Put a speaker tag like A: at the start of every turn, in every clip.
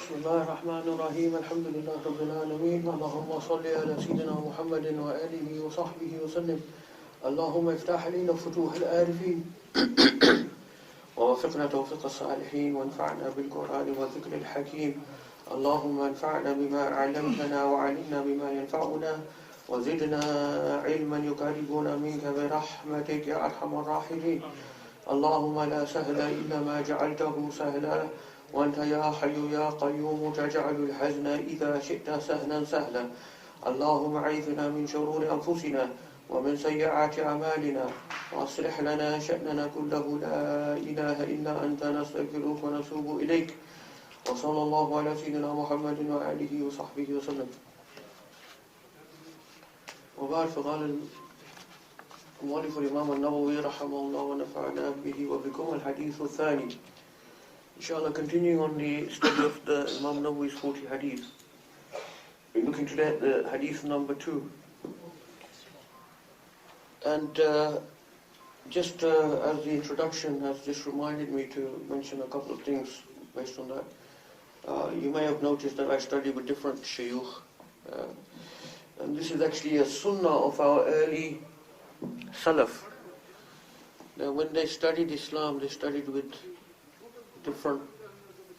A: بسم الله الرحمن الرحيم الحمد لله رب العالمين اللهم صل على سيدنا محمد وآله وصحبه وسلم اللهم افتح علينا فتوح العارفين ووفقنا توفيق الصالحين وانفعنا بالقرآن والذكر الحكيم اللهم انفعنا بما علمتنا وعلمنا بما ينفعنا وزدنا علما يقربنا منك برحمتك يا أرحم الراحمين اللهم لا سهل إلا ما جعلته سهلا وأنت يا حي يا قيوم تجعل الحزن إذا شئت سهلا سهلا اللهم أعذنا من شرور أنفسنا ومن سيئات أعمالنا وأصلح لنا شأننا كله لا إله إلا أنت نستغفرك ونتوب إليك وصلى الله على سيدنا محمد وآله وصحبه وسلم وبعد فقال المؤلف الإمام النووي رحمه الله ونفعنا به وبكم الحديث الثاني. Inshallah, continuing on the study of the Imam Nawawi's 40 hadith. We're looking today at the hadith number 2. And just as the introduction has just reminded me to mention a couple of things based on that. You may have noticed that I study with different shaykh. And this is actually a sunnah of our early salaf. Now, when they studied Islam, they studied with different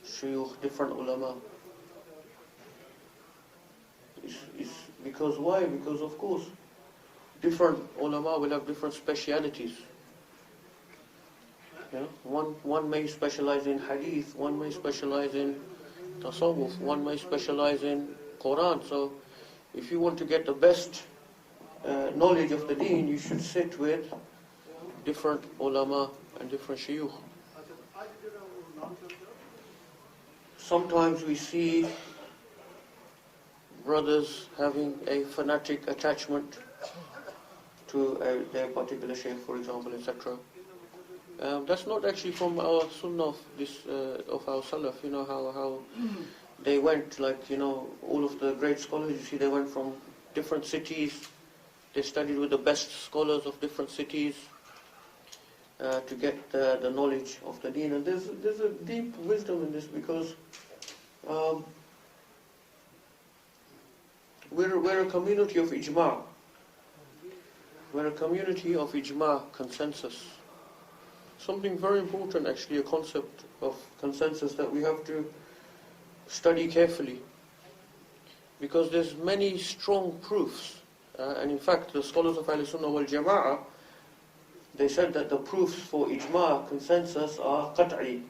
A: shaykh, different ulama. It's because why? Because of course, different ulama will have different specialities. Yeah? One may specialize in hadith, one may specialize in tasawwuf, one may specialize in Quran. So, if you want to get the best knowledge of the deen, you should sit with different ulama and different shaykh. Sometimes we see brothers having a fanatic attachment to their particular shaykh, for example, etc. That's not actually from our sunnah of our salaf. You know how they went, like, you know, all of the great scholars, you see, they went from different cities. They studied with the best scholars of different cities to get the knowledge of the deen. And there's a deep wisdom in this, because we're a community of ijma'. We're a community of ijma', consensus. Something very important, actually, a concept of consensus that we have to study carefully, because there's many strong proofs. And in fact, the scholars of Ahl Sunnah wal Jama'ah, they said that the proofs for ijma', consensus, are qat'i.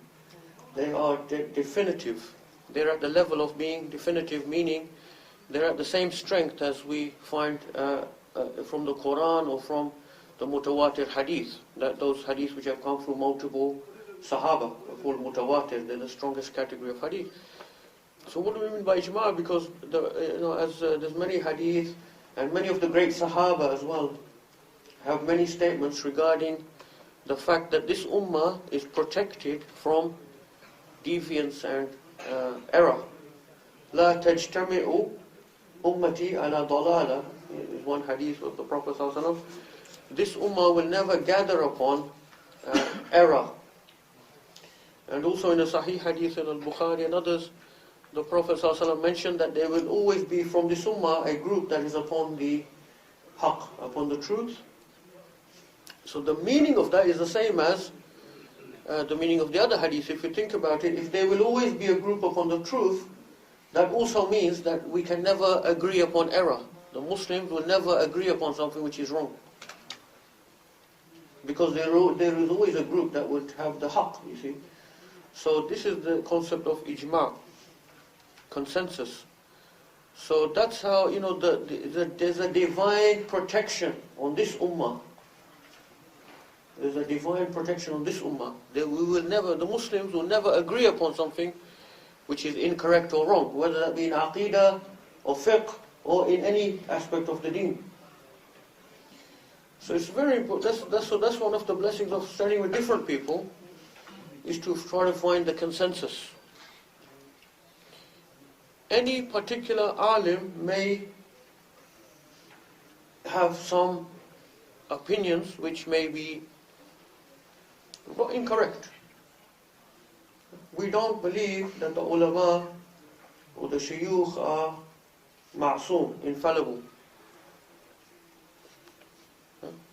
A: They are definitive. They're at the level of being definitive, meaning they're at the same strength as we find from the Quran or from the mutawatir hadith. That those hadiths which have come from multiple sahaba are called mutawatir. They're the strongest category of hadith. So what do we mean by ijma'? Because as there's many hadith, and many of the great sahaba as well have many statements regarding the fact that this ummah is protected from deviance and error. لا تجتمع أمتي على ضلالة is one hadith of the Prophet ﷺ. This ummah will never gather upon error. And also in a Sahih hadith in Al-Bukhari and others, the Prophet ﷺ mentioned that there will always be from this ummah a group that is upon the haqq, upon the truth. So the meaning of that is the same as the meaning of the other hadith. If you think about it, if there will always be a group upon the truth, that also means that we can never agree upon error. The Muslims will never agree upon something which is wrong, because there is always a group that would have the haqq, you see. So this is the concept of ijma', consensus. So that's how, there's a divine protection on this ummah. There's a divine protection on this ummah. The Muslims will never agree upon something which is incorrect or wrong, whether that be in aqidah or fiqh or in any aspect of the deen. So it's very important. That's one of the blessings of studying with different people, is to try to find the consensus. Any particular alim may have some opinions which may be incorrect. We don't believe that the ulama or the shuyukh are ma'soom, infallible.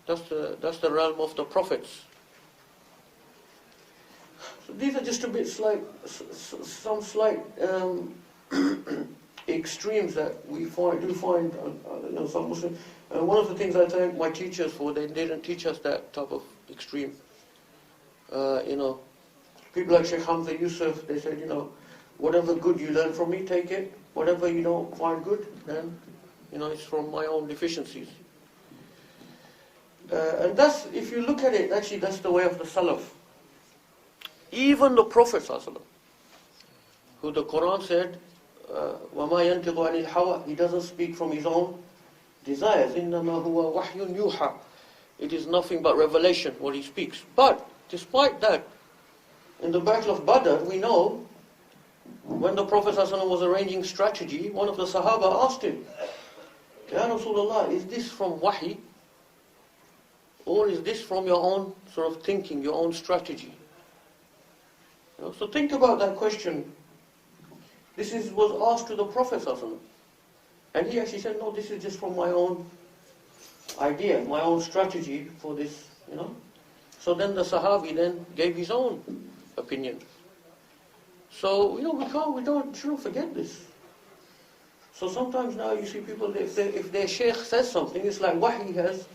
A: That's the realm of the prophets. So these are just a bit some slight extremes that we do find some Muslims. And one of the things I thank my teachers for, they didn't teach us that type of extreme. People like Shaykh Hamza Yusuf, they said, whatever good you learn from me, take it. Whatever you don't find good, then, it's from my own deficiencies. And that's, if you look at it, actually that's the way of the Salaf. Even the Prophet ﷺ, who the Quran said, وَمَا يَنْتِقُ عَنِ الْحَوَى, he doesn't speak from his own desires. إِنَّمَا هُوَ وَحْيٌ يُوحَى. It is nothing but revelation, what he speaks. But, despite that, in the Battle of Badr, we know, when the Prophet ﷺ was arranging strategy, one of the Sahaba asked him, Ya Rasulullah, is this from wahi? Or is this from your own sort of thinking, your own strategy? So think about that question. This was asked to the Prophet ﷺ. And he actually said, no, this is just from my own idea, my own strategy for this, So then the Sahabi then gave his own opinion. So, we shouldn't forget this. So sometimes now you see people, if their Shaykh says something, it's like wahi has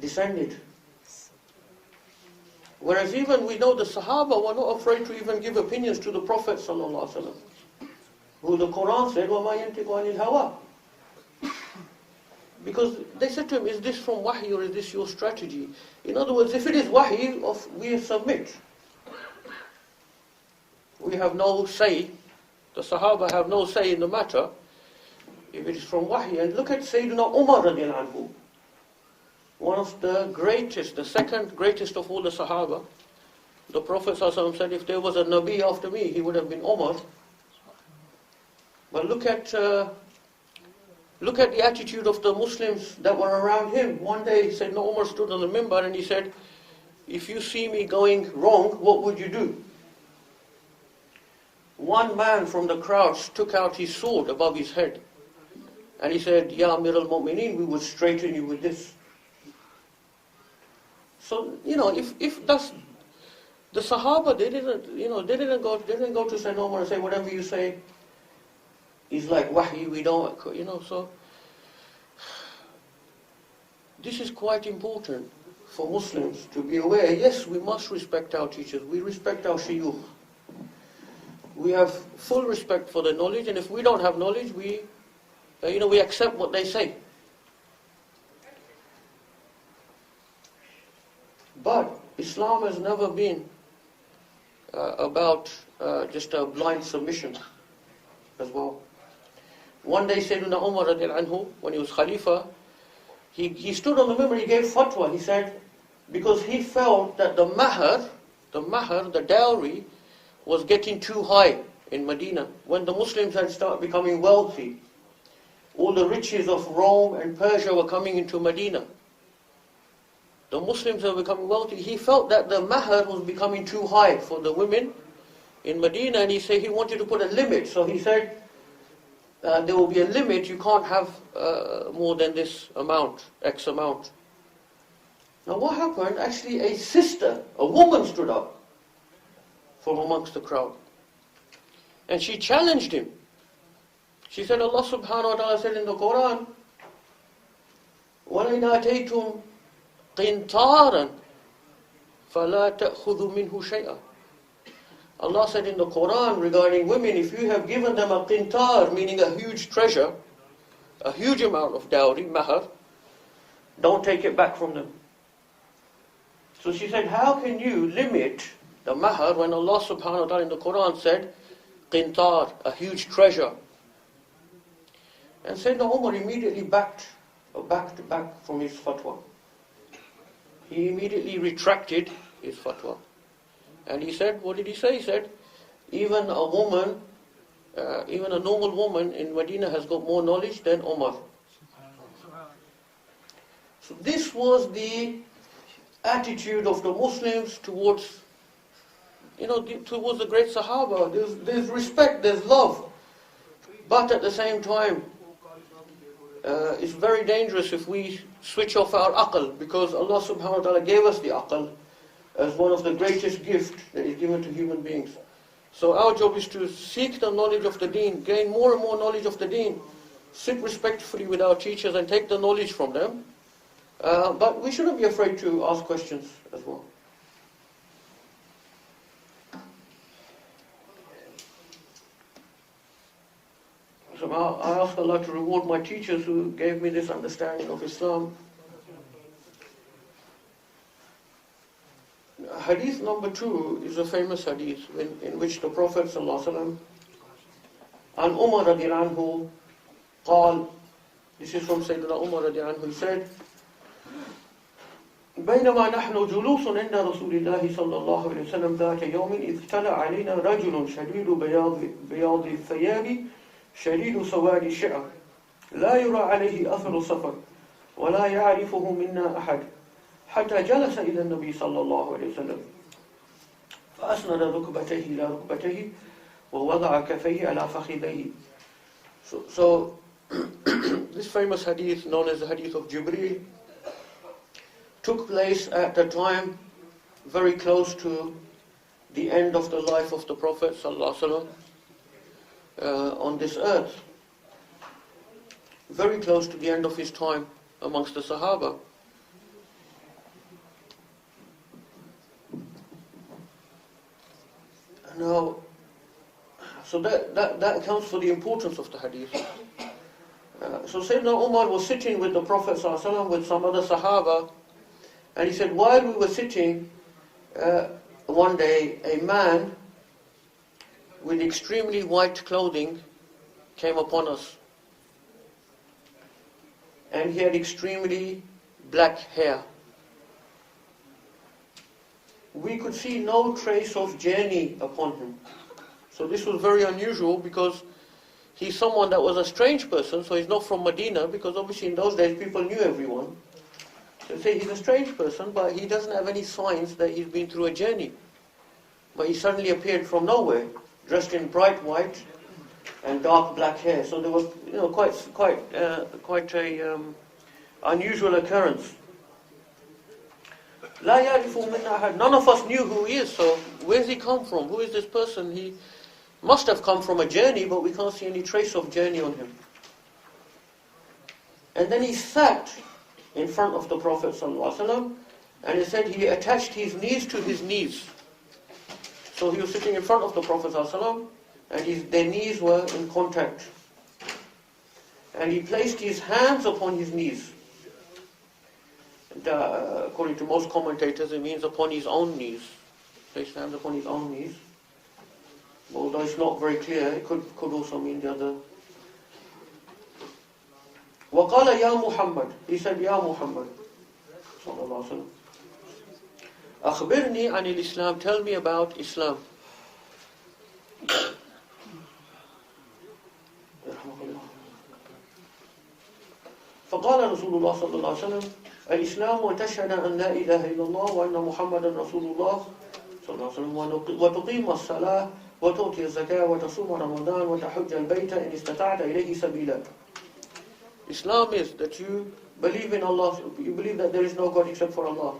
A: descended. Whereas even we know the Sahaba were not afraid to even give opinions to the Prophet ﷺ, who the Quran said, وَمَا يَنْتِقُ عَنِ الْهَوَى. Because they said to him, is this from wahi or is this your strategy? In other words, if it is wahi, we submit. We have no say, the Sahaba have no say in the matter, if it is from wahi. And look at Sayyidina Umar radiallahu anhu, one of the greatest, the second greatest of all the Sahaba. The Prophet ﷺ said, if there was a Nabi after me, he would have been Umar. But look at the attitude of the Muslims that were around him. One day, Sayyidina Umar stood on the minbar and he said, if you see me going wrong, what would you do? One man from the crowd took out his sword above his head. And he said, Ya Amir al-Mu'mineen, we would straighten you with this. So, if that's the Sahaba, they didn't go to Sayyidina Umar and say, whatever you say is like wahi, we don't, so. This is quite important for Muslims to be aware. Yes, we must respect our teachers. We respect our shuyukh. We have full respect for their knowledge, and if we don't have knowledge, we accept what they say. But Islam has never been about just a blind submission as well. One day Sayyidina Umar radiallahu anhu, when he was Khalifa, he stood on the minbar, he gave fatwa. He said, because he felt that the mahar, the dowry, was getting too high in Medina. When the Muslims had started becoming wealthy, all the riches of Rome and Persia were coming into Medina. The Muslims were becoming wealthy. He felt that the mahar was becoming too high for the women in Medina, and he said he wanted to put a limit. So he said, there will be a limit, you can't have more than this amount, X amount. Now what happened? Actually a sister, a woman stood up from amongst the crowd. And she challenged him. She said, Allah subhanahu wa ta'ala said in the Quran, وَلَئِنْ آتَيْتُمْ قِنْطَارًا فَلَا تَأْخُذُوا مِنْهُ شَيْئًا. Allah said in the Quran regarding women, if you have given them a qintar, meaning a huge treasure, a huge amount of dowry, mahar, don't take it back from them. So she said, how can you limit the mahar when Allah subhanahu wa ta'ala in the Quran said, qintar, a huge treasure? And Sayyidina Umar immediately backed from his fatwa. He immediately retracted his fatwa. And he said, what did he say? He said, even a woman, even a normal woman in Medina has got more knowledge than Umar. So this was the attitude of the Muslims towards, towards the great Sahaba. There's respect, there's love. But at the same time, it's very dangerous if we switch off our aql, because Allah subhanahu wa ta'ala gave us the aql as one of the greatest gifts that is given to human beings. So our job is to seek the knowledge of the deen, gain more and more knowledge of the deen, sit respectfully with our teachers and take the knowledge from them. But we shouldn't be afraid to ask questions as well. So I ask Allah to reward my teachers who gave me this understanding of Islam. Hadith number 2 is a famous hadith in which the Prophet ﷺ, and Umar radiallahu anhu, قال, this is from Sayyidina Umar radiallahu anhu, he said, بينما نحن جلوس عند رسول الله صلى الله عليه وسلم ذات يوم إذ طلع علينا رجل شديد بياض الثياب شديد سواد الشعر لا يرى عليه أثر السفر ولا يعرفه منا أحد حتى جلس إلى النبي صلى الله عليه وسلم فأسند ركبتيه إلى ركبتيه ووضع كفيه على فخذيه. So this famous hadith, known as the hadith of Jibreel, took place at the time very close to the end of the life of the Prophet ﷺ on this earth. Very close to the end of his time amongst the Sahaba. Now, so that accounts for the importance of the hadith. So Sayyidina Umar was sitting with the Prophet ﷺ with some other Sahaba, and he said, while we were sitting, one day a man with extremely white clothing came upon us. And he had extremely black hair. We could see no trace of journey upon him. So this was very unusual, because he's someone that was a strange person, so he's not from Medina, because obviously in those days people knew everyone. So say he's a strange person, but he doesn't have any signs that he's been through a journey. But he suddenly appeared from nowhere, dressed in bright white and dark black hair. So there was, quite a unusual occurrence. La ya'rifu minna ahad. None of us knew who he is. So where's he come from? Who is this person? He must have come from a journey, but we can't see any trace of journey on him. And then he sat in front of the Prophet ﷺ, and he said he attached his knees to his knees. So he was sitting in front of the Prophet ﷺ, and their knees were in contact. And he placed his hands upon his knees. And, according to most commentators, it means upon his own knees. Placed hands upon his own knees. Although it's not very clear, it could also mean the other. وَقَالَ يَا مُحَمَّدْ. He said, يَا مُحَمَّدْ صلى الله عليه وسلم, أخبرني عن الإسلام. Tell me about Islam. فقال رسول الله صلى الله عليه وسلم الإسلام أن تشهد أن لا إله إلا الله وأن محمدا رسول الله صلى الله عليه وسلم وتقيم الصلاة وتؤتي الزكاة وتصوم رمضان وتحج البيت إن استطعت إليه سبيلا. Islam is that you believe in Allah, you believe that there is no God except for Allah.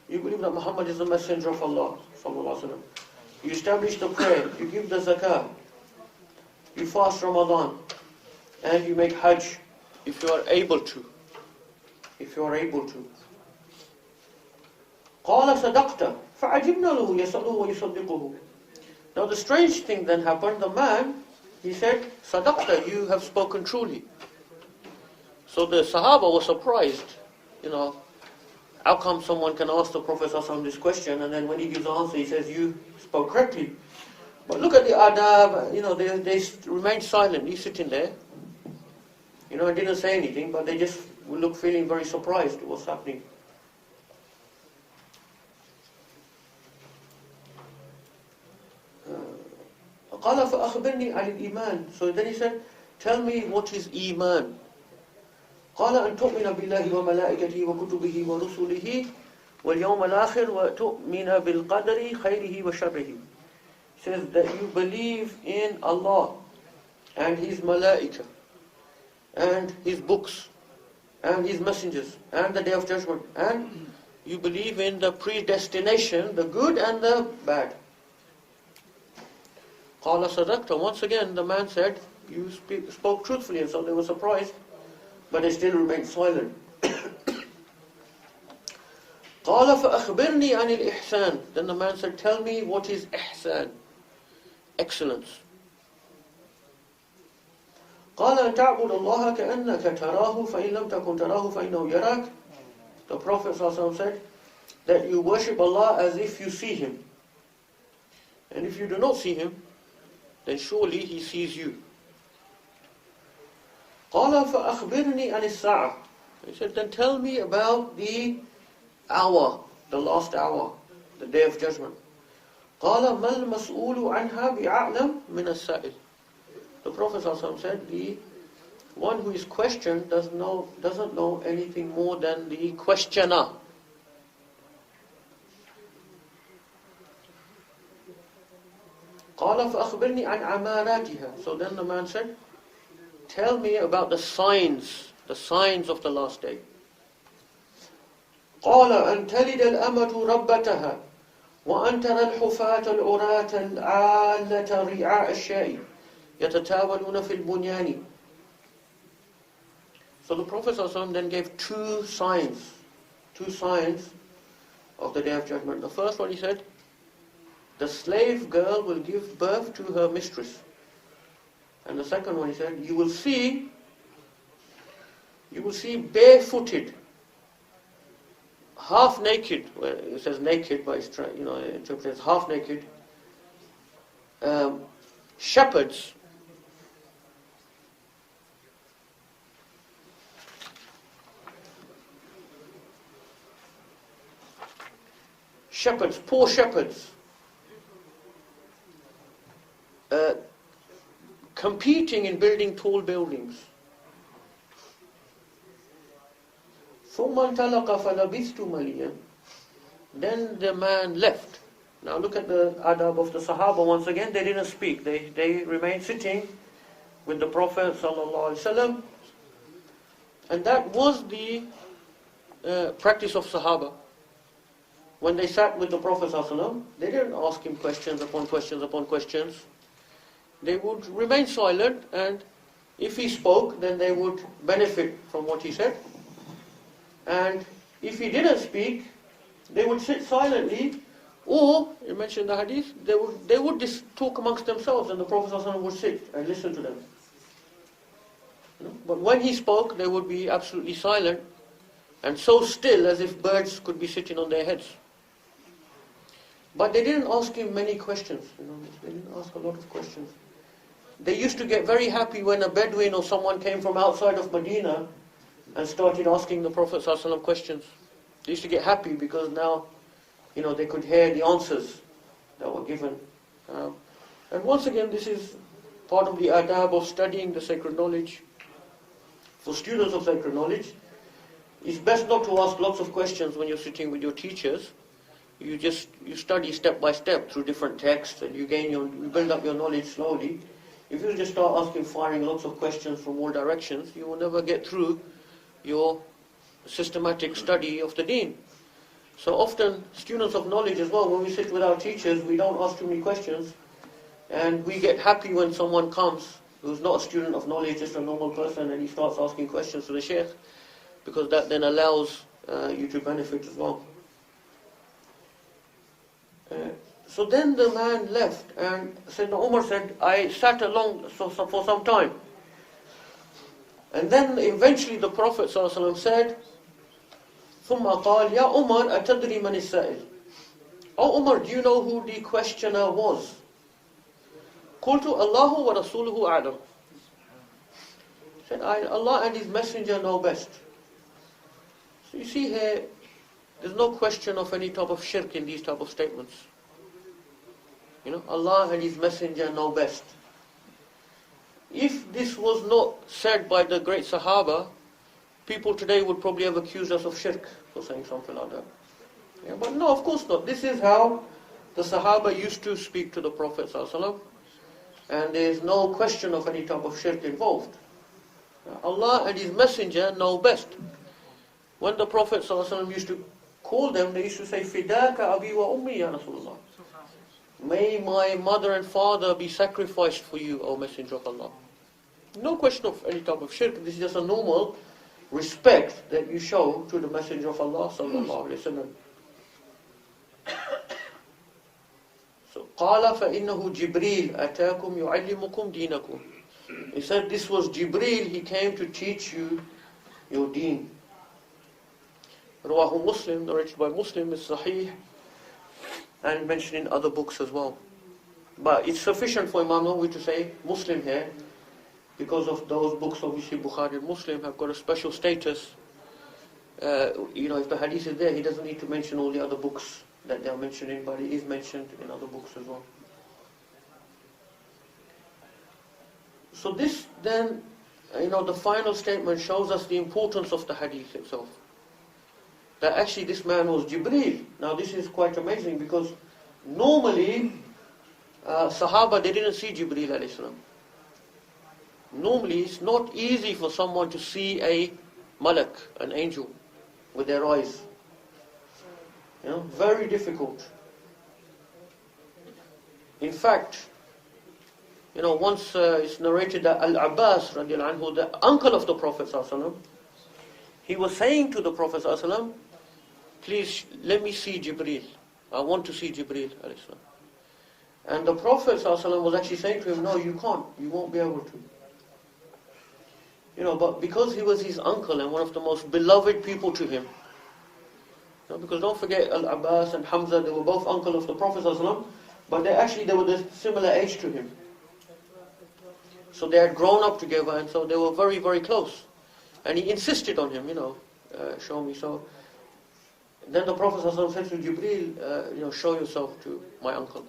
A: You believe that Muhammad is the messenger of Allah sallallahu alaihi wasallam. You establish the prayer, you give the zakah, you fast Ramadan, and you make hajj if you are able to. If you are able to. قال صدقت فعجبنا له يسأله ويصدقه. Now the strange thing then happened. The man, he said, صدقت, you have spoken truly. So the Sahaba was surprised. How come someone can ask the Prophet ﷺ this question, and then when he gives the answer, he says, you spoke correctly. But look at the adab, they remained silent. He's sitting there, and didn't say anything, but they just look feeling very surprised at what's happening. قال فأخبرني عن الإيمان. So then he said, tell me what is Iman. قال أن تؤمن بالله وملائكته وكتبه ورسله واليوم الآخر وتؤمن بالقدر خيره وشره. He says that you believe in Allah and his malaika, and his books, and his messengers, and the day of judgment, and you believe in the predestination, the good and the bad. قَالَ صَدَقْتَ. Once again the man said, you spoke truthfully, and so they were surprised, but they still remained silent. قَالَ فَأَخْبِرْنِي عَنِ الْإِحْسَانِ. Then the man said, tell me what is ihsan, excellence. قَالَ أَن تَعْبُدَ اللَّهَ كَأَنَّكَ تَرَاهُ فَإِن لَمْ تَكُنْ تَرَاهُ فَإِنَّهُ يَرَاكَ. The Prophet ﷺ said that you worship Allah as if you see Him. And if you do not see Him, then surely He sees you. قَالَ فَأَخْبِرْنِي عَنِ السَّاعَةِ. He said, then tell me about the hour, the last hour, the day of judgment. قَالَ مَا الْمَسْئُولُ عَنْهَا بِأَعْلَمْ مِنَ السَّائِلِ. The Prophet ﷺ said, the one who is questioned doesn't know anything more than the questioner. قَالَ فَأَخْبِرْنِي عَنْ عَمَارَاتِهَا. So then the man said, tell me about the signs of the last day. قَالَ أَن تَلِدَ الْأَمَةُ رَبَّتَهَا وَأَن تَرَى الْحُفَاةَ الْعُرَاةَ الْعَالَّةَ رِعَاءَ الشَّاءِ يَتَتَاوَلُونَ فِي الْبُنْيَانِ. So the Prophet ﷺ then gave two signs of the Day of Judgment. The first one, he said, the slave girl will give birth to her mistress. And the second one, he said, you will see barefooted, half naked. Well, it says naked, but it's interpreted as half naked. Shepherds. Poor shepherds, competing in building tall buildings. ثُمَّ انْطَلَقَ فَلَبِثْتُ مَلِيًّا. Then the man left. Now look at the adab of the Sahaba once again. They didn't speak. They remained sitting with the Prophet ﷺ. And that was the practice of Sahaba. When they sat with the Prophet ﷺ, they didn't ask him questions upon questions upon questions. They would remain silent, and if he spoke, then they would benefit from what he said. And if he didn't speak, they would sit silently, or, you mentioned the Hadith, they would just talk amongst themselves, and the Prophet ﷺ would sit and listen to them. But when he spoke, they would be absolutely silent, and so still as if birds could be sitting on their heads. But they didn't ask him many questions. They didn't ask a lot of questions. They used to get very happy when a Bedouin or someone came from outside of Medina and started asking the Prophet ﷺ questions. They used to get happy because now, they could hear the answers that were given. And once again, this is part of the adab of studying the sacred knowledge. For students of sacred knowledge, it's best not to ask lots of questions when you're sitting with your teachers. You study step by step through different texts, and you build up your knowledge slowly. If you just start firing lots of questions from all directions, you will never get through your systematic study of the deen. So often, students of knowledge as well, when we sit with our teachers, we don't ask too many questions, and we get happy when someone comes who's not a student of knowledge, just a normal person, and he starts asking questions to the Shaykh, because that then allows you to benefit as well. So then the man left, and Sayyidina Umar said, I sat along for some time. And then eventually the Prophet ﷺ said, ثُمَّ قَالْ يَا عُمَرْ أَتَدْرِي مَنِ السَّائِلِ. Oh Umar, do you know who the questioner was? قُلْتُ اللَّهُ وَرَسُولُهُ أَعْلَمُ. Said, Allah and His Messenger know best. So you see here, there's no question of any type of shirk in these type of statements. Allah and His Messenger know best. If this was not said by the great Sahaba, people today would probably have accused us of shirk for saying something like that. But no, of course not. This is how the Sahaba used to speak to the Prophet ﷺ. and there is no question of any type of shirk involved. Allah and His Messenger know best. When the Prophet ﷺ used to call them, they used to say, Fidaka abi wa ummi ya Rasulullah. May my mother and father be sacrificed for you, O Messenger of Allah. No question of any type of shirk. This is just a normal respect that you show to the Messenger of Allah sallallahu alaihi wasallam. So, قال فإنه جبريل أتاكم يعلمكم دينكم. He said this was Jibreel, he came to teach you your deen. Rawahu Muslim, narrated by Muslim, is Sahih, and mentioned in other books as well. But it's sufficient for Imaam an-Nawawi to say Muslim here, because of those books, obviously Bukhari and Muslim have got a special status. If the hadith is there, he doesn't need to mention all the other books that they are mentioning, but it is mentioned in other books as well. So this then, the final statement shows us the importance of the hadith itself. That actually this man was Jibreel. Now this is quite amazing, because normally Sahaba, they didn't see Jibreel alayhi salam. Normally it's not easy for someone to see a malak, an angel, with their eyes. Very difficult. In fact, once it's narrated that Al-Abbas radiallahu anhu, the uncle of the Prophet ﷺ, he was saying to the Prophet ﷺ, please let me see Jibreel. I want to see Jibreel alayhi salam. And the Prophet ﷺ was actually saying to him, no, you can't, you won't be able to. But because he was his uncle and one of the most beloved people to him, because don't forget Al-Abbas and Hamza, they were both uncle of the Prophet ﷺ, but they were the similar age to him. So they had grown up together, and so they were very, very close. And he insisted on him, show me. So then the Prophet ﷺ said to Jibreel, show yourself to my uncle.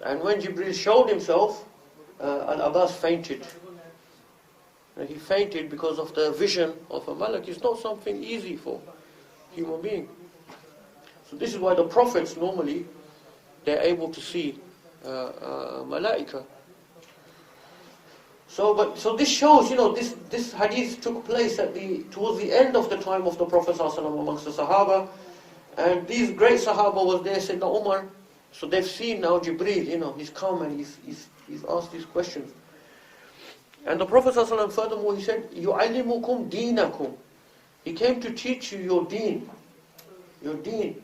A: And when Jibreel showed himself, Al-Abbas fainted. And he fainted because of the vision of a malak. It's not something easy for a human being. So this is why the prophets normally, they're able to see malaika. So this shows, this hadith took place towards the end of the time of the Prophet ﷺ amongst the Sahaba, and these great Sahaba was there, Sayyidina Umar. So they've seen now Jibreel, he's come and he's asked these questions. And the Prophet ﷺ, furthermore, he said, يُعَلِّمُكُمْ دِينَكُمْ. He came to teach you your deen. Your deen.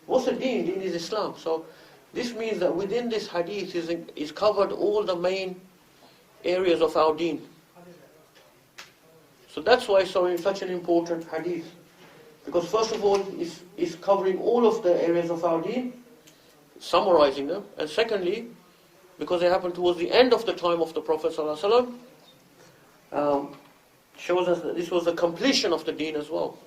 A: What's a deen? Deen is Islam. So this means that within this hadith is covered all the main areas of our deen. So that's why it's such an important hadith. Because first of all, it's covering all of the areas of our deen, summarizing them. And secondly, because it happened towards the end of the time of the Prophet ﷺ, shows us that this was the completion of the deen as well.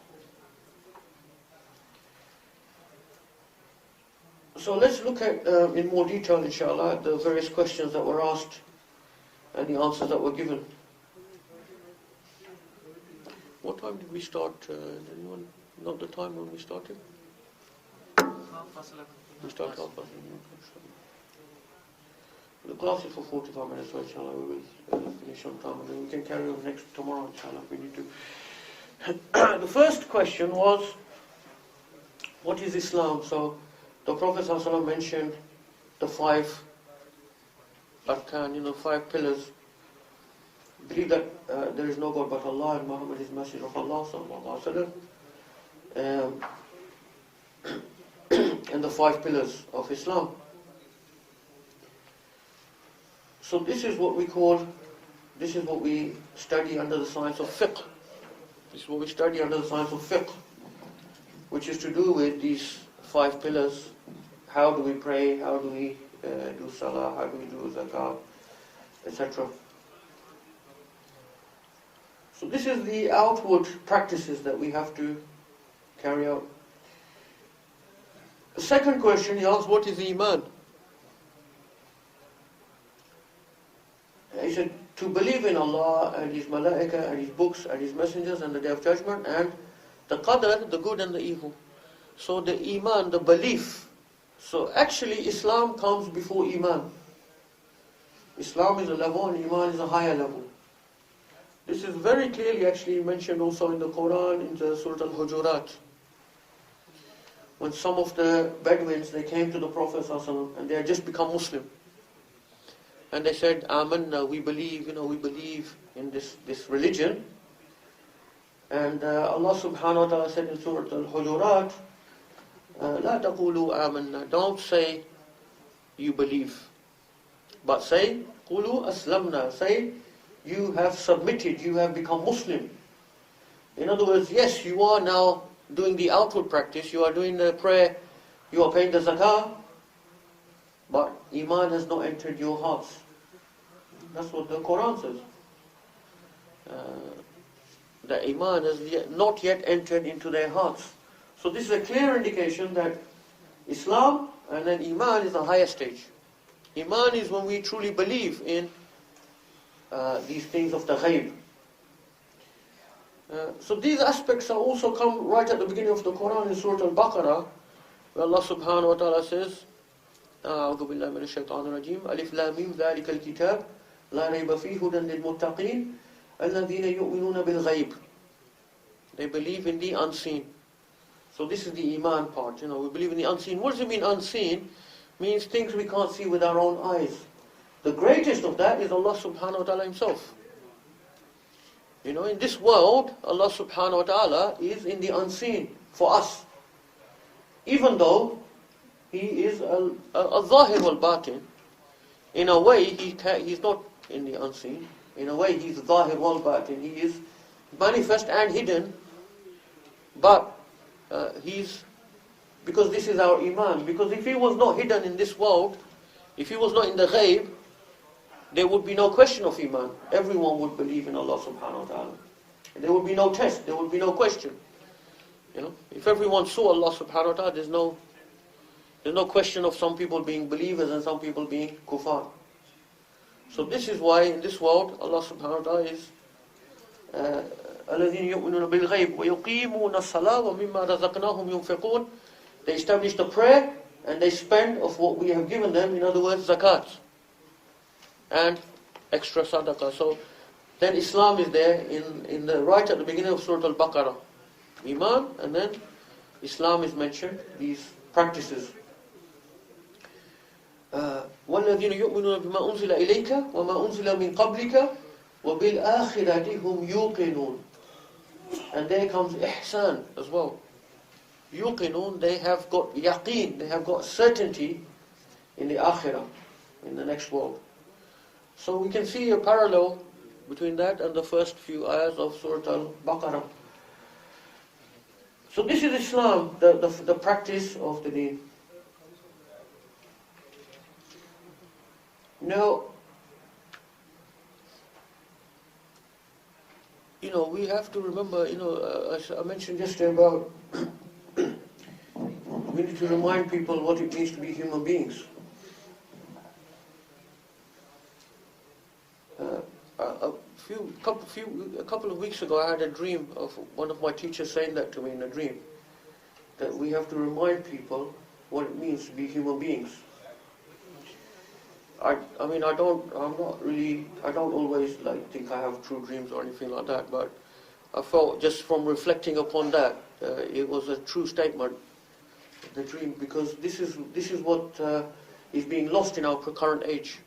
A: So let's look at, in more detail, inshallah, the various questions that were asked and the answers that were given. What time did we start? Did anyone know the time when we started? 11:30. We started 11:30. The class is for 45 minutes, so inshallah we will finish on time, and then we can carry on tomorrow, inshallah, if we need to. The first question was, what is Islam? So the Prophet ﷺ mentioned the 5 arkan, 5 pillars. Believe that there is no God but Allah, and Muhammad is Messenger of Allah sallallahu alaihi wasallam, and the 5 pillars of Islam. So this is what we study under the science of fiqh. This is what we study under the science of fiqh, which is to do with these 5 pillars. How do we pray? How do we do salah? How do we do zakat? Etc. So this is the outward practices that we have to carry out. The second question he asked, what is Iman? He said, to believe in Allah and His malaika and His books and His messengers and the Day of Judgment and the qadr, the good and the evil. So the Iman, the belief. So actually Islam comes before Iman. Islam is a level and Iman is a higher level. This is very clearly actually mentioned also in the Quran, in the Surah Al-Hujurat. When some of the Bedouins, they came to the Prophet ﷺ and they had just become Muslim. And they said, Amanna, we believe in this religion. And Allah subhanahu wa ta'ala said in Surah Al-Hujurat, La taqulu amanna, don't say you believe, but say, Qulu aslamna, say you have submitted, you have become Muslim. In other words, yes, you are now doing the outward practice, you are doing the prayer, you are paying the zakah, but Iman has not entered your hearts. That's what the Quran says. The Iman has not yet entered into their hearts. So this is a clear indication that Islam and then Iman is the higher stage. Iman is when we truly believe in these things of the ghaib. So these aspects are also come right at the beginning of the Quran in Surah Al-Baqarah, where Allah subhanahu wa ta'ala says, أعوذ بالله من الشيطان الرجيم ألف لام ميم ذلك الكتاب لا ريب فيه هدى للمتقين الذين يؤمنون بالغيب. They believe in the unseen. So this is the Iman part. We believe in the unseen. What does it mean unseen? Means things we can't see with our own eyes. The greatest of that is Allah subhanahu wa ta'ala Himself. In this world, Allah subhanahu wa ta'ala is in the unseen for us. Even though He is al-Zahir wal-Batin, in a way He's not in the unseen. In a way He's Zahir wal-Batin. He is manifest and hidden, but because this is our Iman. Because if He was not hidden in this world, if He was not in the ghaib, there would be no question of Iman. Everyone would believe in Allah subhanahu wa ta'ala. There would be no test, there would be no question. If everyone saw Allah subhanahu wa ta'ala, there's no question of some people being believers and some people being kuffar. So this is why in this world, Allah subhanahu wa ta'ala is الَّذِينَ يُؤْمِنُونَ بِالْغَيْبِ وَيُقِيمُونَ الصَّلَاةَ وَمِمَّا رَزَقْنَاهُمْ يُنْفِقُونَ. They establish the prayer and they spend of what we have given them, in other words, zakat and extra sadaqah. So then Islam is there in the right at the beginning of Surah Al-Baqarah. Iman, and then Islam is mentioned, these practices. وَالَّذِينَ يُؤْمِنُونَ بِمَا أُنزِلَ إِلَيْكَ وَمَا أُنزِلَ مِن قَبْلِكَ وَبِالْآخِرَةِ هُمْ يُوقِنُونَ. And there comes ihsan as well. Yuqinun, they have got yaqeen, they have got certainty in the akhirah, in the next world. So we can see a parallel between that and the first few ayahs of Surah Al-Baqarah. So this is Islam, the practice of the deen. Now, we have to remember, as I mentioned yesterday about, we need to remind people what it means to be human beings. A couple of weeks ago I had a dream of one of my teachers saying that to me in a dream, that we have to remind people what it means to be human beings. I don't always think I have true dreams or anything like that, but I felt just from reflecting upon that, it was a true statement, the dream, because this is what is being lost in our current age.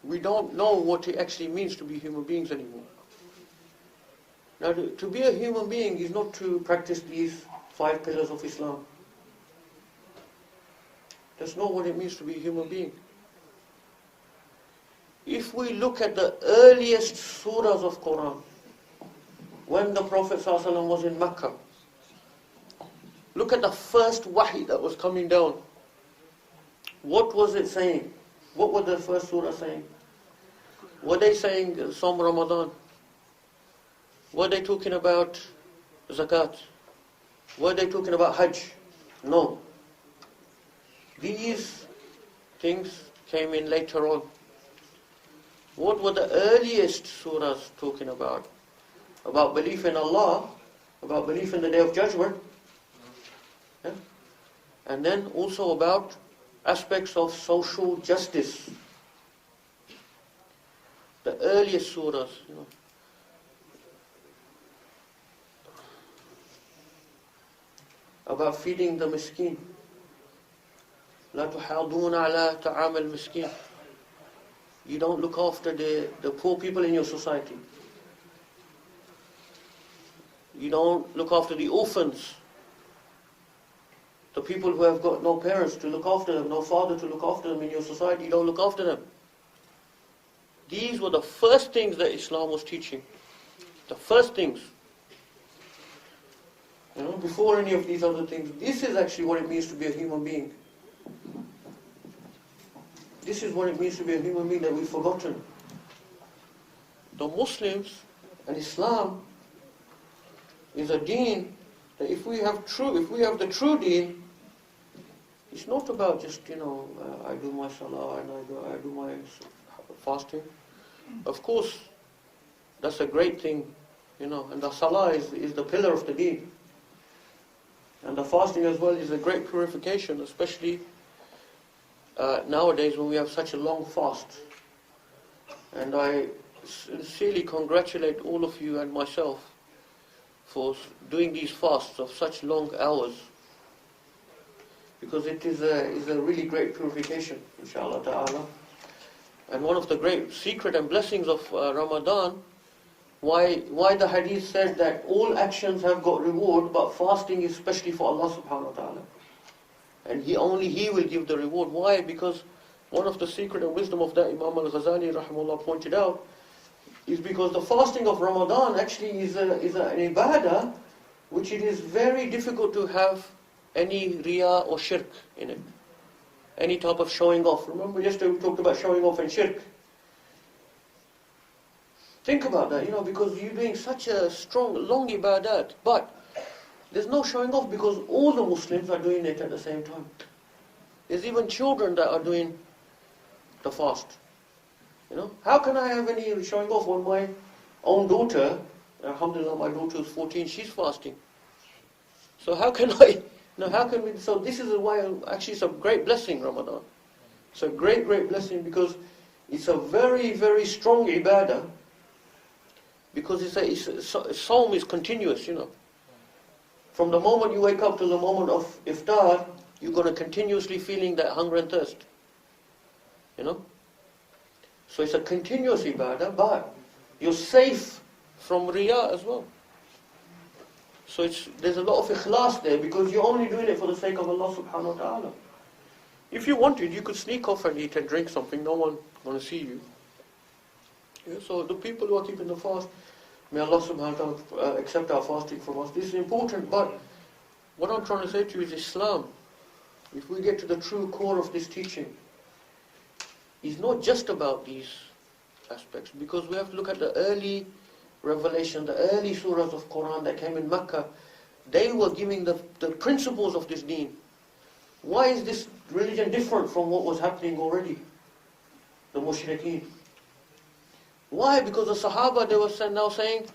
A: We don't know what it actually means to be human beings anymore. Now, to be a human being is not to practice these 5 pillars of Islam. That's not what it means to be a human being. If we look at the earliest surahs of Quran, when the Prophet ﷺ was in Mecca, look at the first wahi that was coming down. What was it saying? What were the first surah saying? Were they saying Som Ramadan? Were they talking about zakat? Were they talking about Hajj? No. These things came in later on. What were the earliest surahs talking about? About belief in Allah, about belief in the Day of Judgment, and then also about aspects of social justice. the earliest surahs, about feeding the miskin. لا تحاضون على طعام المسكين. You don't look after the poor people in your society. You don't look after the orphans. The people who have got no parents to look after them, no father to look after them in your society, you don't look after them. These were the first things that Islam was teaching. The first things. Before any of these other things. This is actually what it means to be a human being. This is what it means to be a human being that we've forgotten. The Muslims and Islam is a deen that if we have the true deen, it's not about just, I do my salah and I do my fasting. Of course, that's a great thing, and the salah is the pillar of the deen. And the fasting as well is a great purification, especially nowadays when we have such a long fast. And I sincerely congratulate all of you and myself for doing these fasts of such long hours, because it is a really great purification, inshallah ta'ala. And one of the great secret and blessings of Ramadan, why the hadith said that all actions have got reward, but fasting is especially for Allah subhanahu wa ta'ala. And only He will give the reward. Why? Because one of the secret and wisdom of that, Imam al-Ghazali rahimahullah pointed out, is because the fasting of Ramadan actually is an ibadah which it is very difficult to have any riya or shirk in it. Any type of showing off. Remember yesterday we talked about showing off and shirk. Think about that, because you're doing such a strong, long ibadat, but there's no showing off because all the Muslims are doing it at the same time. There's even children that are doing the fast. How can I have any showing off when my own daughter, alhamdulillah, my daughter is 14, she's fasting. So how can we, so this is why, actually it's a great blessing, Ramadan. It's a great, great blessing because it's a very, very strong ibadah, because Sawm is continuous, From the moment you wake up to the moment of iftar, you're going to continuously feeling that hunger and thirst. So it's a continuous ibadah, but you're safe from riya as well. So there's a lot of ikhlas there because you're only doing it for the sake of Allah subhanahu wa ta'ala. If you wanted, you could sneak off and eat and drink something, no one going to see you. So the people who are keeping the fast, may Allah subhanahu wa ta'ala accept our fasting from us. This is important, but what I'm trying to say to you is Islam, if we get to the true core of this teaching, is not just about these aspects, because we have to look at the early revelation, the early surahs of Quran that came in Mecca. They were giving the principles of this deen. Why is this religion different from what was happening already? The mushrikeen. Why? Because the Sahaba, they were now saying,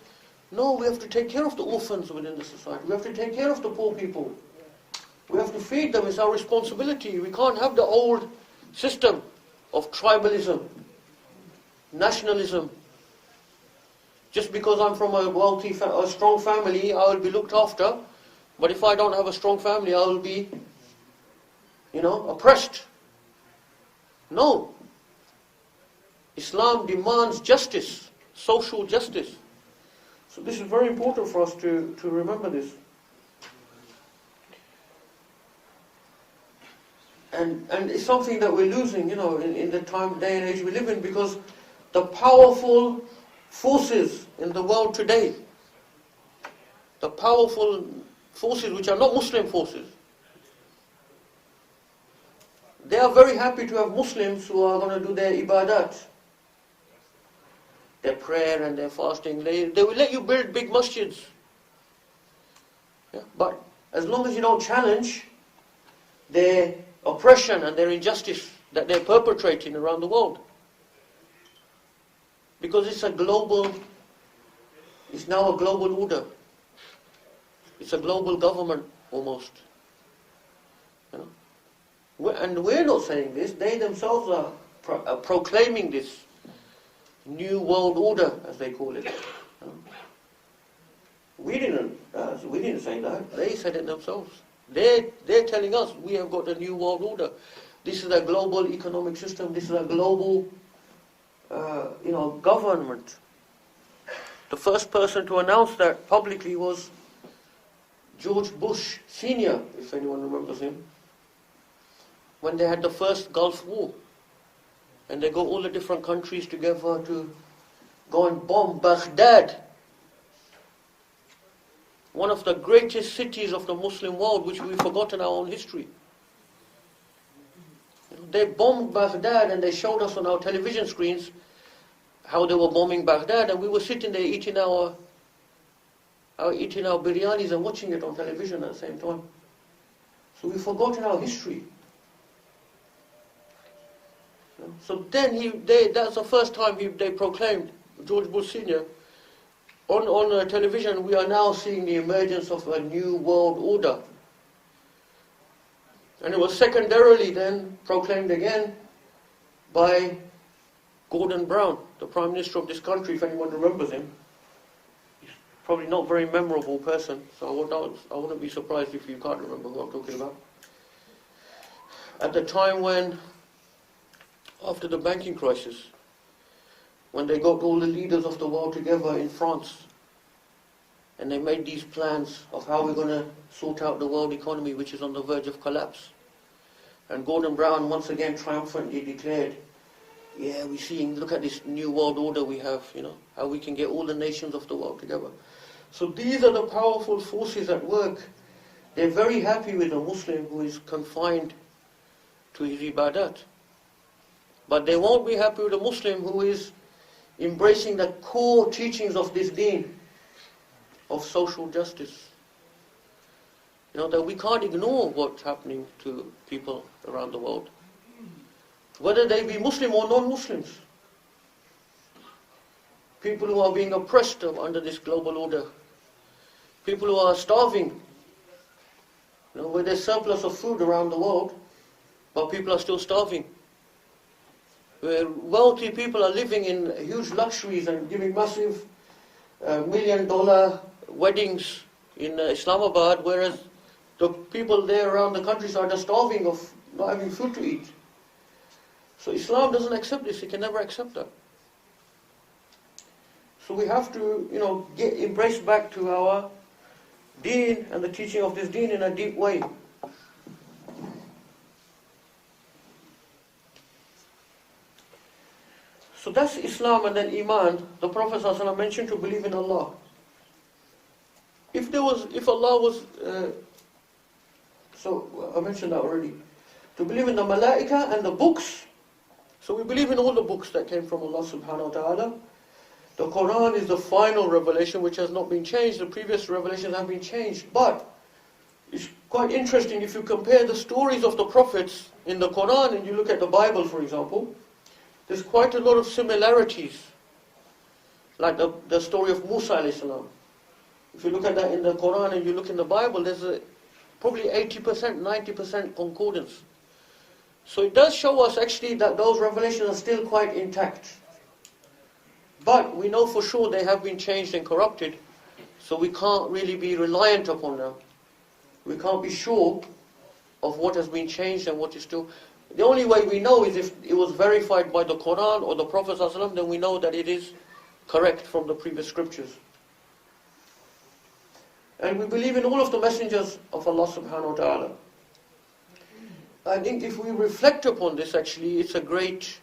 A: no, we have to take care of the orphans within the society. We have to take care of the poor people. We have to feed them. It's our responsibility. We can't have the old system of tribalism, nationalism. Just because I'm from a wealthy, a strong family, I will be looked after. But if I don't have a strong family, I will be, oppressed. No. Islam demands justice, social justice. So this is very important for us to remember this. And it's something that we're losing, in the day and age we live in, because the powerful forces in the world today, the powerful forces which are not Muslim forces, they are very happy to have Muslims who are going to do their ibadat, their prayer and their fasting. They will let you build big masjids. Yeah? But as long as you don't challenge their oppression and their injustice that they're perpetrating around the world. Because it's now a global order. It's a global government almost. And we're not saying this, they themselves are proclaiming this. New World Order, as they call it. We didn't say that. They said it themselves. They're telling us we have got a new world order. This is a global economic system. This is a global, government. The first person to announce that publicly was George Bush Sr., if anyone remembers him, when they had the first Gulf War. And they got all the different countries together to go and bomb Baghdad, one of the greatest cities of the Muslim world, which we've forgotten our own history. They bombed Baghdad, and they showed us on our television screens how they were bombing Baghdad, and we were sitting there eating our biryanis and watching it on television at the same time. So we've forgotten our history. So then that's the first time they proclaimed, George Bush Sr., on television, we are now seeing the emergence of a new world order. And it was secondarily then proclaimed again by Gordon Brown, the Prime Minister of this country, if anyone remembers him. He's probably not a very memorable person, so I wouldn't be surprised if you can't remember who I'm talking about. At the time when, after the banking crisis, when they got all the leaders of the world together in France, and they made these plans of how we're going to sort out the world economy, which is on the verge of collapse. And Gordon Brown once again triumphantly declared, yeah, we're seeing, look at this new world order we have, how we can get all the nations of the world together. So these are the powerful forces at work. They're very happy with a Muslim who is confined to his ibadat. But they won't be happy with a Muslim who is embracing the core teachings of this deen, of social justice. That we can't ignore what's happening to people around the world, whether they be Muslim or non-Muslims. People who are being oppressed under this global order. People who are starving. Where there's surplus of food around the world, but people are still starving. Where wealthy people are living in huge luxuries and giving massive $1 million weddings in Islamabad, whereas the people there around the countryside are starving of not having food to eat. So Islam doesn't accept this. It can never accept that. So we have to, embrace back to our deen and the teaching of this deen in a deep way. So that's Islam. And then Iman, the Prophet ﷺ mentioned to believe in Allah. If Allah was, so I mentioned that already, to believe in the Malaika and the books. So we believe in all the books that came from Allah subhanahu wa ta'ala. The Quran is the final revelation which has not been changed. The previous revelations have been changed. But it's quite interesting if you compare the stories of the prophets in the Quran and you look at the Bible, for example. There's quite a lot of similarities. Like the story of Musa alayhi salam. If you look at that in the Quran and you look in the Bible, there's probably 80%, 90% concordance. So it does show us actually that those revelations are still quite intact. But we know for sure they have been changed and corrupted, so we can't really be reliant upon them. We can't be sure of what has been changed and what is still. The only way we know is if it was verified by the Quran or the Prophet ﷺ, then we know that it is correct from the previous scriptures. And we believe in all of the messengers of Allah subhanahu wa ta'ala. I think if we reflect upon this, actually, it's a great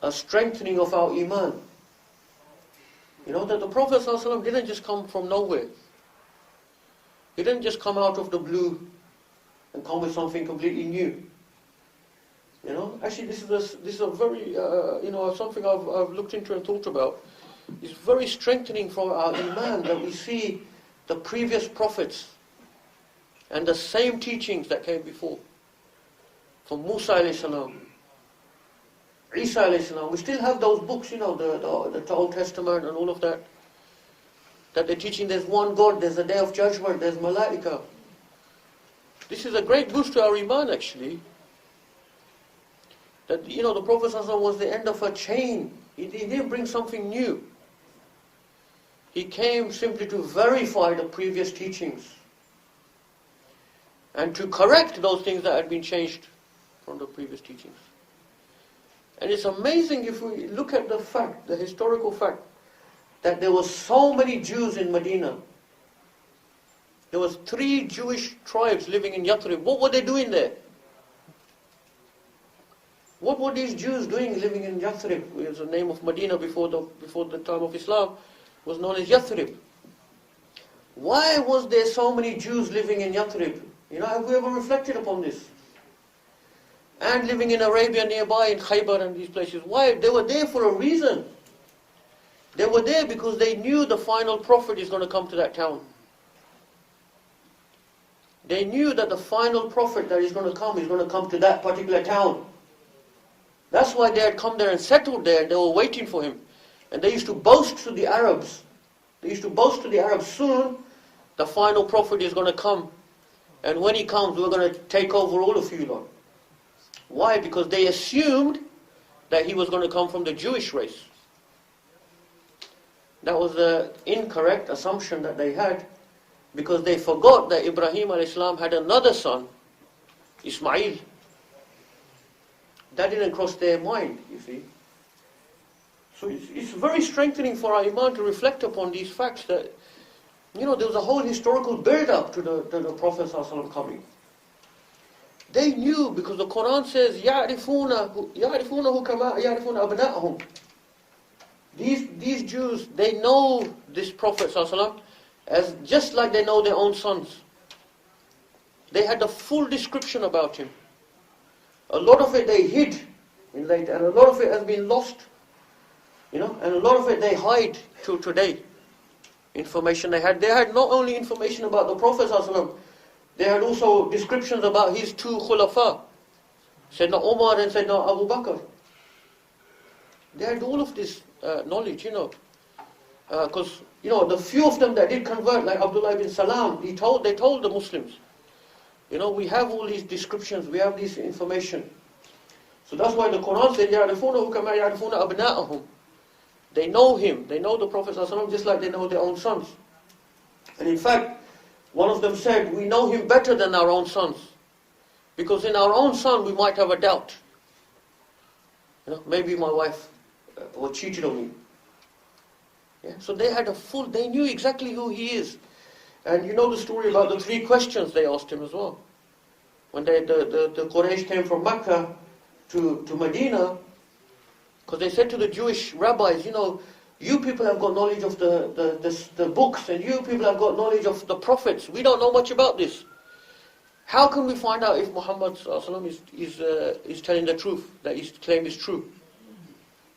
A: strengthening of our Iman. That the Prophet ﷺ didn't just come from nowhere. He didn't just come out of the blue and come with something completely new. Actually, this is a very, something I've looked into and thought about. It's very strengthening for our Iman that we see the previous prophets and the same teachings that came before. From Musa alayhi salam, Isa alayhi salam. We still have those books, the Old Testament and all of that. That they're teaching there's one God, there's a day of judgment, there's Malaika. This is a great boost to our Iman, actually. That, the Prophet ﷺ was the end of a chain He didn't bring something new. He came simply to verify the previous teachings and to correct those things that had been changed from the previous teachings. And it's amazing if we look at the fact, the historical fact, that there were so many Jews in Medina. There was 3 Jewish tribes living in Yathrib. What were they doing there? What were these Jews doing living in Yathrib? It was the name of Medina before the time of Islam, was known as Yathrib. Why was there so many Jews living in Yathrib? Have we ever reflected upon this? And living in Arabia nearby, in Khaybar and these places. Why? They were there for a reason. They were there because they knew the final prophet is going to come to that town. They knew that the final prophet that is going to come to that particular town. That's why they had come there and settled there, and they were waiting for him. And they used to boast to the Arabs. Soon the final prophet is going to come. And when he comes, we're going to take over all of you lot. Why? Because they assumed that he was going to come from the Jewish race. That was the incorrect assumption that they had, because they forgot that Ibrahim a.s. had another son, Ismail. That didn't cross their mind, you see. So it's very strengthening for our Iman to reflect upon these facts that, there was a whole historical build-up to the Prophet ﷺ coming. They knew, because the Quran says, يَعْرِفُونَهُ كَمَا يَعْرِفُونَ أَبْنَاءَهُم. These Jews, they know this Prophet ﷺ as just like they know their own sons. They had a full description about him. A lot of it they hid in later, and a lot of it has been lost. And a lot of it they hide till today. Information they had. They had not only information about the Prophet ﷺ, they had also descriptions about his 2 khulafa, Sayyidina Umar and Sayyidina Abu Bakr. They had all of this knowledge, because, the few of them that did convert, like Abdullah ibn Salam, they told the Muslims, we have all these descriptions, we have this information. So that's why the Quran said, يَعْرِفُونَهُ كَمَا يَعْرِفُونَ أَبْنَاءَهُم. They know him, they know the Prophet ﷺ just like they know their own sons. And in fact, one of them said, we know him better than our own sons. Because in our own son we might have a doubt. Maybe my wife cheated on me. So they knew exactly who he is. And you know the story about the 3 questions they asked him as well. When the Quraysh came from Mecca to Medina, because they said to the Jewish rabbis, you people have got knowledge of the books, and you people have got knowledge of the prophets. We don't know much about this. How can we find out if Muhammad is telling the truth, that his claim is true?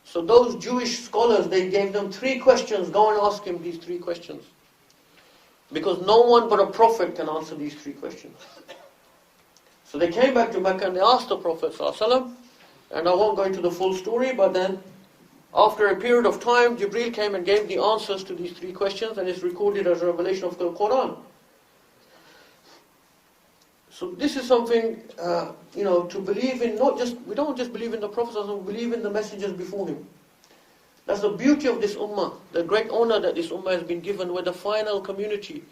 A: So those Jewish scholars, they gave them 3 questions. Go and ask him these 3 questions. Because no one but a prophet can answer these 3 questions. So they came back to Mecca and they asked the Prophet ﷺ, and I won't go into the full story, but then after a period of time, Jibreel came and gave the answers to these 3 questions, and it's recorded as a revelation of the Quran. So this is something, to believe in, we don't just believe in the Prophet, we believe in the messengers before him. That's the beauty of this ummah, the great honor that this ummah has been given. We're the final community.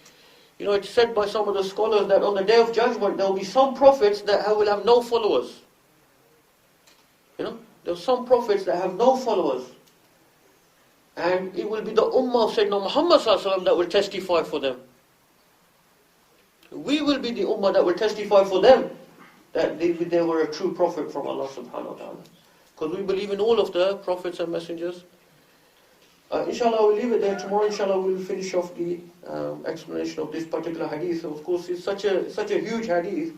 A: It's said by some of the scholars that on the Day of Judgment, there will be some prophets that will have no followers. There are some prophets that have no followers. And it will be the ummah of Sayyidina Muhammad ﷺ that will testify for them. We will be the ummah that will testify for them that they were a true prophet from Allah subhanahu wa ta'ala. Because we believe in all of the prophets and messengers. Inshallah, we'll leave it there. Tomorrow, inshallah, we'll finish off the explanation of this particular hadith. Of course, it's such a huge hadith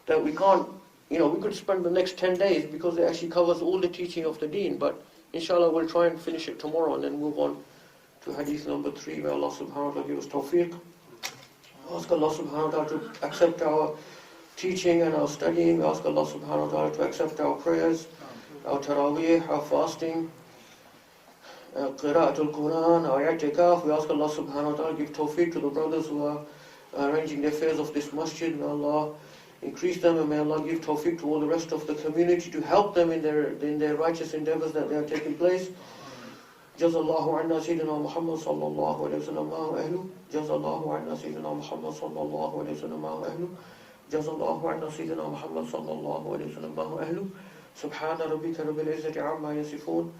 A: that we can't, we could spend the next 10 days because it actually covers all the teaching of the deen. But inshallah, we'll try and finish it tomorrow and then move on to hadith number 3, where Allah subhanahu wa ta'ala give us tawfiq. Ask Allah subhanahu wa ta'ala to accept our teaching and our studying. Ask Allah subhanahu wa ta'ala to accept our prayers, our taraweeh, our fasting, qira'atul Quran, our i'tikaf. We ask Allah subhanahu wa ta'ala give tawfiq to the brothers who are arranging the affairs of this masjid. May Allah increase them, and may Allah give tawfiq to all the rest of the community to help them in their righteous endeavors that they are taking place. جزا الله عنا سيدنا محمد صلى الله عليه وسلم وأهله جزا الله عنا سيدنا محمد صلى الله عليه وسلم وأهله جزا الله عنا سيدنا محمد صلى الله عليه وسلم وأهله سبحان ربك رب العزة عما يصفون